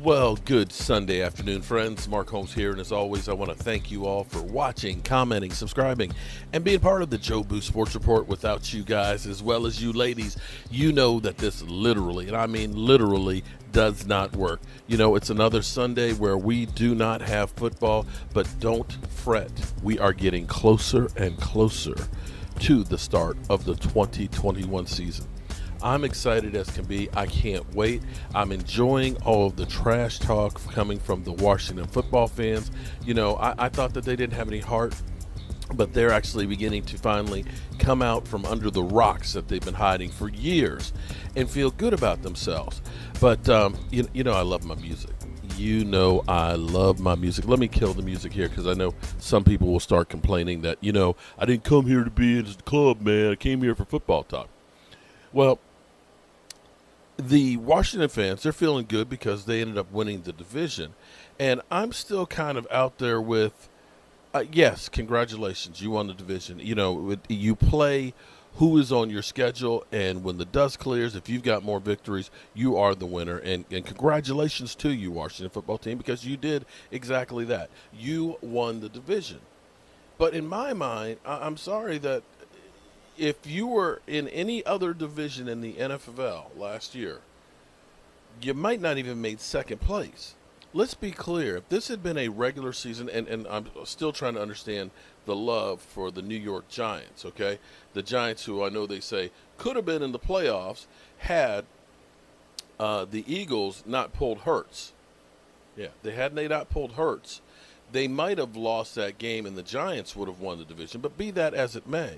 Well, good Sunday afternoon, friends. Mark Holmes here, and as always, I want to thank you all for watching, commenting, subscribing, and being part of the Joe Boo Sports Report. Without you guys, as well as you ladies, you know that this literally, and I mean literally, does not work. You know, it's another Sunday where we do not have football, but don't fret. We are getting closer and closer to the start of the 2021 season. I'm excited as can be. I can't wait. I'm enjoying all of the trash talk coming from the Washington football fans. You know, I thought that they didn't have any heart, but they're actually beginning to finally come out from under the rocks that they've been hiding for years and feel good about themselves. But, you know, I love my music. You know I love my music. Let me kill the music here because I know some people will start complaining that, you know, I didn't come here to be in the club, man. I came here for football talk. Well, the Washington fans, they're feeling good because they ended up winning the division. And I'm still kind of out there with, yes, congratulations, you won the division. You know, you play who is on your schedule, and when the dust clears, if you've got more victories, you are the winner. And congratulations to you, Washington football team, because you did exactly that. You won the division. But in my mind, I'm sorry that if you were in any other division in the NFL last year, you might not even made second place. Let's be clear. If this had been a regular season, and I'm still trying to understand the love for the New York Giants, okay? The Giants, who I know they say could have been in the playoffs had the Eagles not pulled Hurts. Yeah, had they not pulled Hurts, they might have lost that game and the Giants would have won the division. But be that as it may,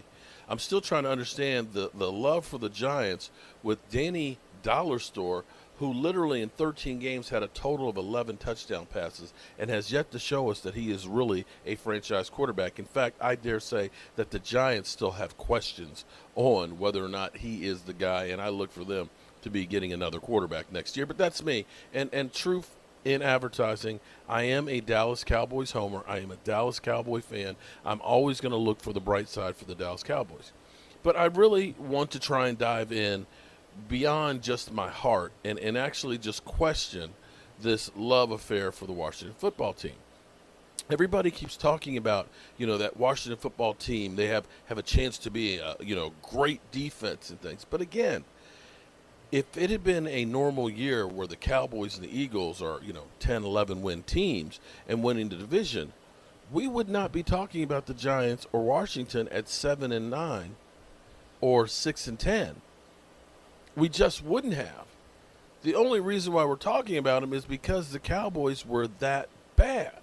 I'm still trying to understand the love for the Giants with Danny Dollar Store, who literally in 13 games had a total of 11 touchdown passes and has yet to show us that he is really a franchise quarterback. In fact, I dare say that the Giants still have questions on whether or not he is the guy, and I look for them to be getting another quarterback next year. But that's me. And truth in advertising, I am a Dallas Cowboys homer. I am a Dallas Cowboy fan. I'm always going to look for the bright side for the Dallas Cowboys. But I really want to try and dive in beyond just my heart and actually just question this love affair for the Washington football team. Everybody keeps talking about, you know, that Washington football team. They have a chance to be a, great defense and things. But again, if it had been a normal year where the Cowboys and the Eagles are, 10, 11 win teams and winning the division, we would not be talking about the Giants or Washington at 7-9 or 6-10. We just wouldn't have. The only reason why we're talking about them is because the Cowboys were that bad.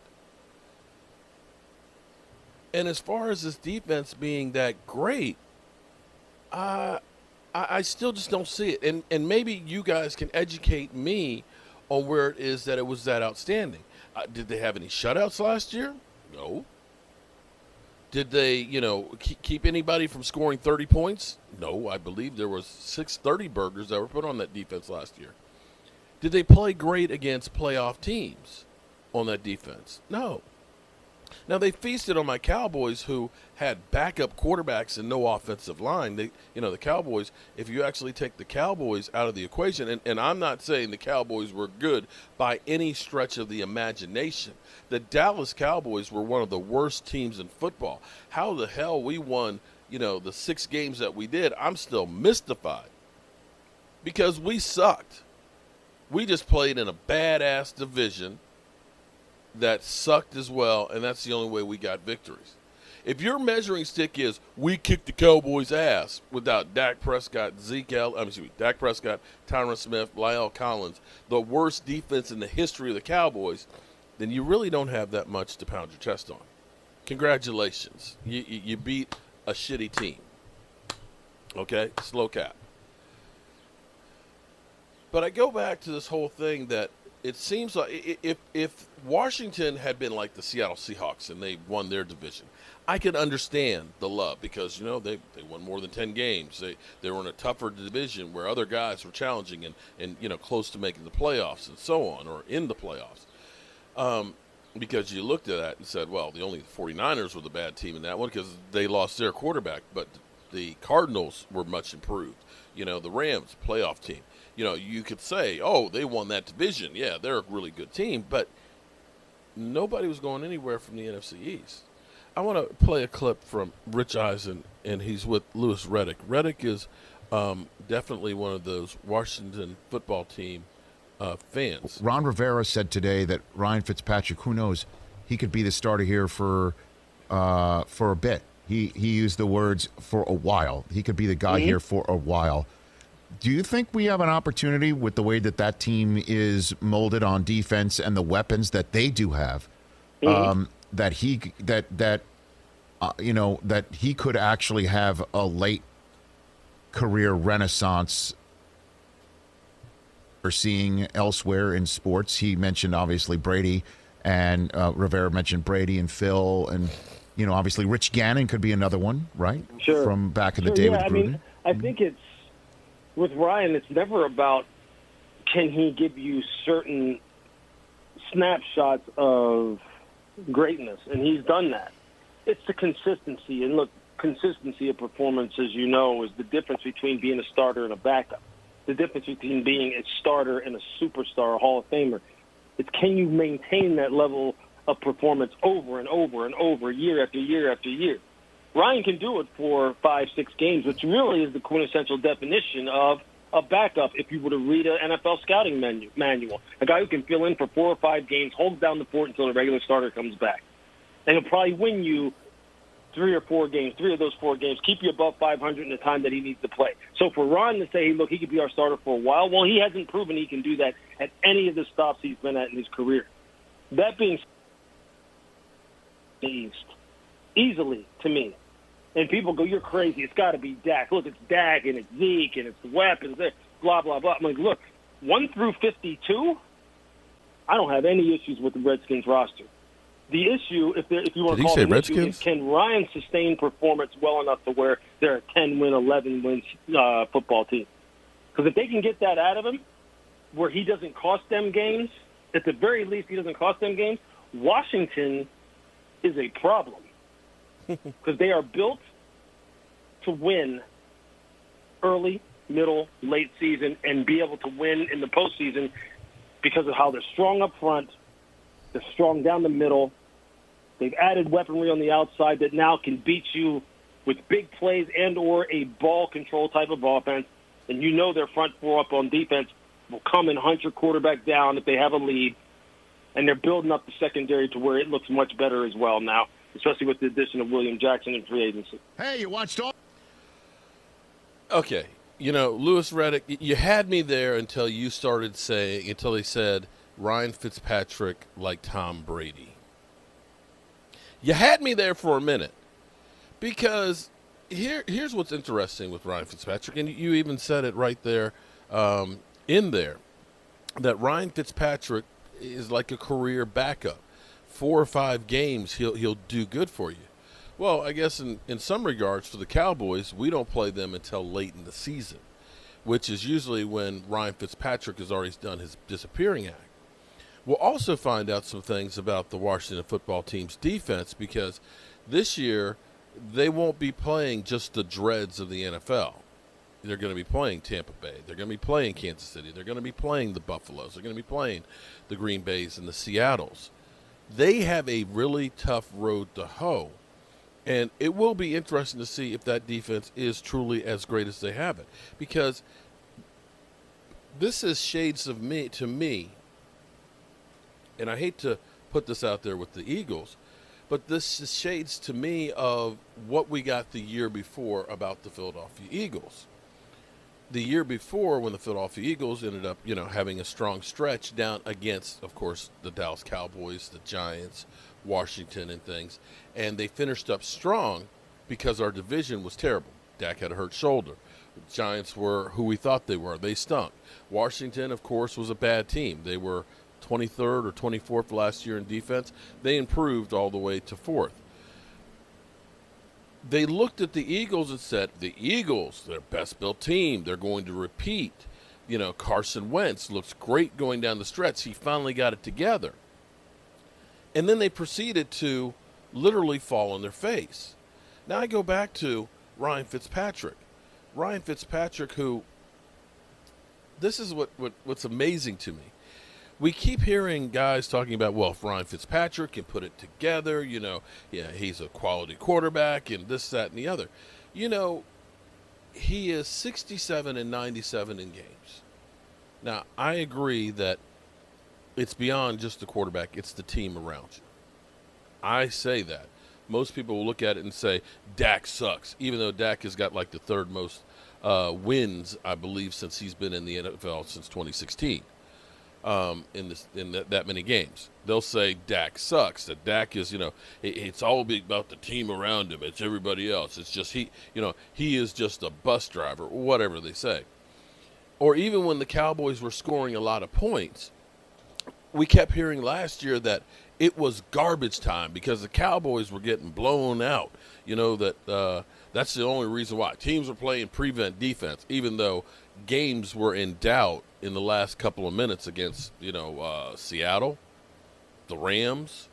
And as far as this defense being that great, I still just don't see it. And maybe you guys can educate me on where it is that it was that outstanding. Did they have any shutouts last year? No. Did they, keep anybody from scoring 30 points? No. I believe there was 630 burgers that were put on that defense last year. Did they play great against playoff teams on that defense? No. Now, they feasted on my Cowboys, who had backup quarterbacks and no offensive line. The Cowboys, if you actually take the Cowboys out of the equation, and I'm not saying the Cowboys were good by any stretch of the imagination. The Dallas Cowboys were one of the worst teams in football. How the hell we won, the 6 games that we did, I'm still mystified. Because we sucked. We just played in a badass division that sucked as well, and that's the only way we got victories. If your measuring stick is we kicked the Cowboys' ass without Dak Prescott, Dak Prescott, Tyron Smith, Lyle Collins, the worst defense in the history of the Cowboys, then you really don't have that much to pound your chest on. Congratulations. You beat a shitty team. Okay? Slow cap. But I go back to this whole thing that it seems like if Washington had been like the Seattle Seahawks and they won their division, I could understand the love because, they won more than 10 games. They were in a tougher division where other guys were challenging and close to making the playoffs and so on, or in the playoffs. Because you looked at that and said, well, the only 49ers were the bad team in that one because they lost their quarterback. But The Cardinals were much improved. The Rams, playoff team. You could say, oh, they won that division. Yeah, they're a really good team. But nobody was going anywhere from the NFC East. I want to play a clip from Rich Eisen, and he's with Louis Riddick. Riddick is definitely one of those Washington football team fans. Ron Rivera said today that Ryan Fitzpatrick, who knows, he could be the starter here for a bit. He used the words for a while. He could be the guy here for a while. Do you think we have an opportunity with the way that team is molded on defense and the weapons that they do have, that he could actually have a late career renaissance we're seeing elsewhere in sports? He mentioned obviously Brady, and Rivera mentioned Brady and Phil, and obviously Rich Gannon could be another one, right? Sure. From back in the day with Gruden. I think it's with Ryan. It's never about can he give you certain snapshots of greatness, and he's done that. It's the consistency, and look, consistency of performance, as you know, is the difference between being a starter and a backup. The difference between being a starter and a superstar, a Hall of Famer. It's can you maintain that level of performance over and over and over, year after year after year. Ryan can do it for 5-6 games, which really is the quintessential definition of a backup if you were to read an NFL scouting manual. A guy who can fill in for 4 or 5 games, holds down the fort until the regular starter comes back. And he'll probably win you 3 or 4 games, 3 of those 4 games, keep you above 500 in the time that he needs to play. So for Ron to say, hey, look, he could be our starter for a while, well, he hasn't proven he can do that at any of the stops he's been at in his career. That being said, East, easily to me. And people go, you're crazy. It's got to be Dak. Look, it's Dak, and it's Zeke, and it's the weapons, blah, blah, blah. I'm like, look, 1 through 52, I don't have any issues with the Redskins roster. The issue, if you want to call it an issue, is can Ryan sustain performance well enough to where they're a 10-win, 11-win football team? Because if they can get that out of him, where he doesn't cost them games, at the very least he doesn't cost them games, Washington is a problem. Because they are built to win early, middle, late season, and be able to win in the postseason because of how they're strong up front, they're strong down the middle. They've added weaponry on the outside that now can beat you with big plays and or a ball control type of offense. And their front four up on defense will come and hunt your quarterback down if they have a lead. And they're building up the secondary to where it looks much better as well now, especially with the addition of William Jackson in free agency. Hey, you watched all? Okay. Louis Riddick, you had me there until he said Ryan Fitzpatrick like Tom Brady. You had me there for a minute because here's what's interesting with Ryan Fitzpatrick, and you even said it right there in there, that Ryan Fitzpatrick is like a career backup. 4 or 5 games, he'll do good for you. Well, I guess in some regards for the Cowboys, we don't play them until late in the season, which is usually when Ryan Fitzpatrick has already done his disappearing act. We'll also find out some things about the Washington football team's defense because this year they won't be playing just the dreads of the NFL. They're going to be playing Tampa Bay. They're going to be playing Kansas City. They're going to be playing the Buffaloes. They're going to be playing the Green Bays and the Seattles. They have a really tough road to hoe, and it will be interesting to see if that defense is truly as great as they have it, because this is shades of me, and I hate to put this out there with the Eagles, but this is shades to me of what we got the year before about the Philadelphia Eagles. The year before, when the Philadelphia Eagles ended up, having a strong stretch down against, of course, the Dallas Cowboys, the Giants, Washington, and things, and they finished up strong because our division was terrible. Dak had a hurt shoulder. The Giants were who we thought they were. They stunk. Washington, of course, was a bad team. They were 23rd or 24th last year in defense. They improved all the way to 4th. They looked at the Eagles and said, the Eagles, their best-built team, they're going to repeat. Carson Wentz looks great going down the stretch. He finally got it together. And then they proceeded to literally fall on their face. Now I go back to Ryan Fitzpatrick. Ryan Fitzpatrick, who, this is what's amazing to me. We keep hearing guys talking about, well, if Ryan Fitzpatrick can put it together, he's a quality quarterback and this, that, and the other. He is 67 and 97 in games. Now, I agree that it's beyond just the quarterback. It's the team around you. I say that. Most people will look at it and say, Dak sucks, even though Dak has got like the third most wins, I believe, since he's been in the NFL since 2016 in that many games. They'll say Dak sucks, that Dak is, it's all about the team around him. It's everybody else. It's just he is just a bus driver, whatever they say. Or even when the Cowboys were scoring a lot of points, we kept hearing last year that it was garbage time because the Cowboys were getting blown out. That's the only reason why. Teams were playing prevent defense, even though games were in doubt in the last couple of minutes against, Seattle, the Rams,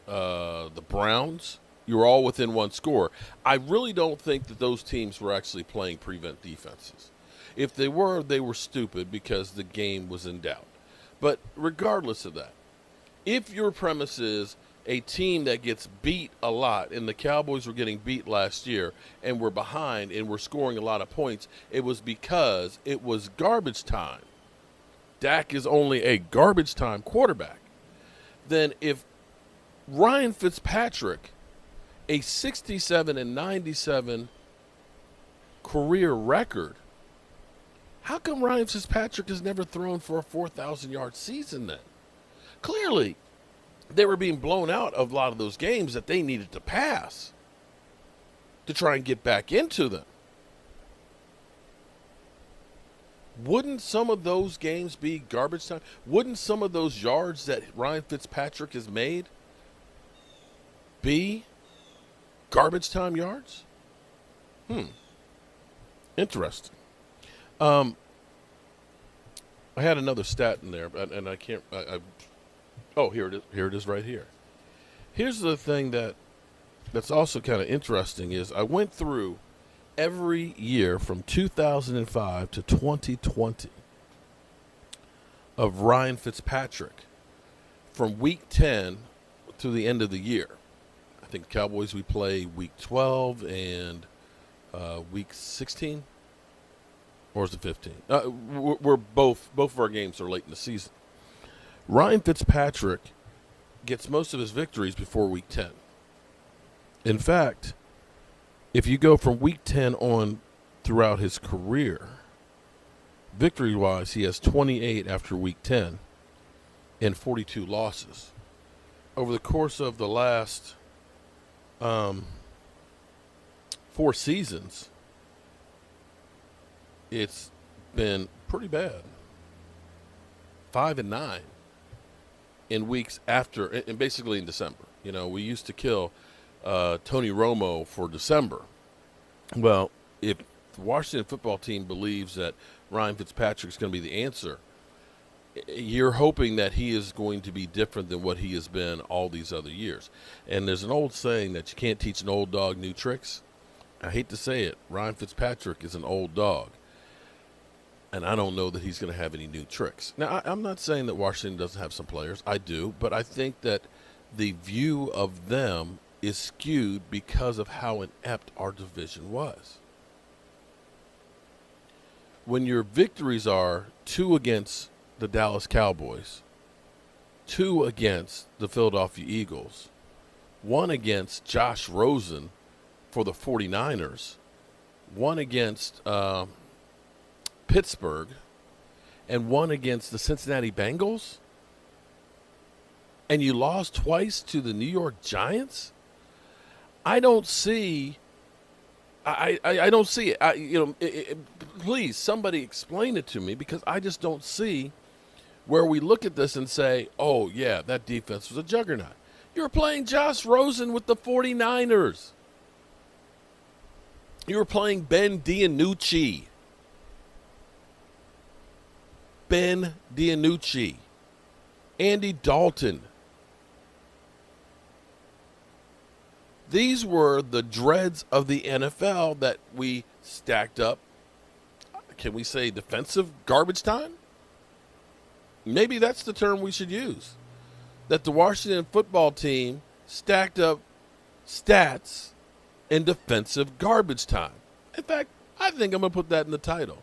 the Browns. You were all within one score. I really don't think that those teams were actually playing prevent defenses. If they were stupid because the game was in doubt. But regardless of that, if your premise is a team that gets beat a lot, and the Cowboys were getting beat last year and were behind and were scoring a lot of points, it was because it was garbage time. Dak is only a garbage time quarterback. Then if Ryan Fitzpatrick, a 67 and 97 career record, how come Ryan Fitzpatrick has never thrown for a 4,000-yard season then? Clearly, they were being blown out of a lot of those games that they needed to pass to try and get back into them. Wouldn't some of those games be garbage time? Wouldn't some of those yards that Ryan Fitzpatrick has made be garbage time yards? Interesting. I had another stat in there, and I can't. Oh, here it is. Here it is, right here. Here's the thing that's also kind of interesting is I went through every year from 2005 to 2020 of Ryan Fitzpatrick from week 10 to the end of the year. I think Cowboys, we play week 12 and week 16. Or is it 15? We're both of our games are late in the season. Ryan Fitzpatrick gets most of his victories before week 10. In fact, if you go from week 10 on throughout his career, victory-wise, he has 28 after week 10 and 42 losses. Over the course of the last 4 seasons, it's been pretty bad. 5 and 9 in weeks after, and basically in December. We used to kill Tony Romo for December. Well, if the Washington football team believes that Ryan Fitzpatrick is going to be the answer, you're hoping that he is going to be different than what he has been all these other years. And there's an old saying that you can't teach an old dog new tricks. I hate to say it, Ryan Fitzpatrick is an old dog. And I don't know that he's going to have any new tricks. Now, I'm not saying that Washington doesn't have some players. I do. But I think that the view of them is skewed because of how inept our division was. When your victories are 2 against the Dallas Cowboys, 2 against the Philadelphia Eagles, 1 against Josh Rosen for the 49ers, 1 against Pittsburgh, and 1 against the Cincinnati Bengals, and you lost twice to the New York Giants, I don't see. I don't see it. Please, somebody explain it to me, because I just don't see where we look at this and say, "Oh yeah, that defense was a juggernaut." You're playing Josh Rosen with the 49ers. You were playing Ben DiNucci. Ben DiNucci, Andy Dalton. These were the dreads of the NFL that we stacked up. Can we say defensive garbage time? Maybe that's the term we should use. That the Washington football team stacked up stats in defensive garbage time. In fact, I think I'm going to put that in the title.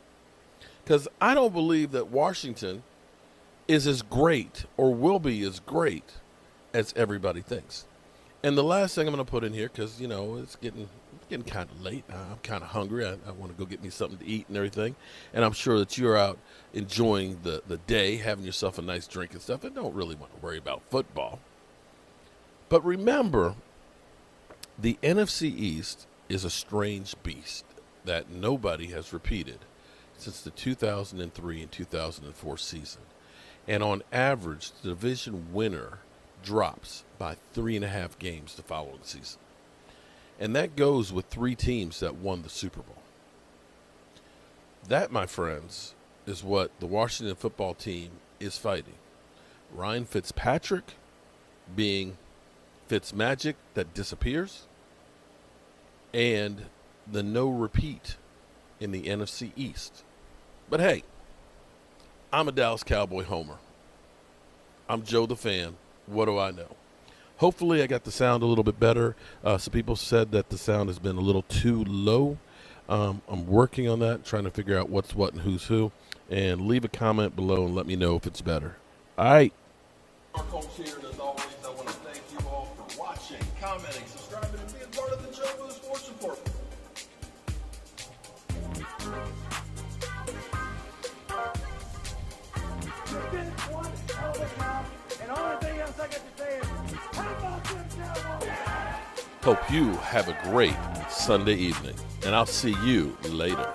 Because I don't believe that Washington is as great or will be as great as everybody thinks. And the last thing I'm going to put in here, because, it's getting kind of late. I'm kind of hungry. I want to go get me something to eat and everything. And I'm sure that you're out enjoying the day, having yourself a nice drink and stuff, and don't really want to worry about football. But remember, the NFC East is a strange beast that nobody has repeated since the 2003 and 2004 season. And on average, the division winner drops by 3.5 games the following season. And that goes with 3 teams that won the Super Bowl. That, my friends, is what the Washington football team is fighting. Ryan Fitzpatrick being Fitzmagic that disappears, and the no repeat in the NFC East. But hey, I'm a Dallas Cowboy homer. I'm Joe the fan. What do I know? Hopefully I got the sound a little bit better. Some people said that the sound has been a little too low. I'm working on that, trying to figure out what's what and who's who. And leave a comment below and let me know if it's better. All right. Mark Holmes here, and as always, I want to thank you all for watching, commenting, subscribing, and being part of the Joe Boo Sports Report. You did one hell of a job, and the only thing else I got to say is, how about them Cowboys? Hope you have a great Sunday evening, and I'll see you later.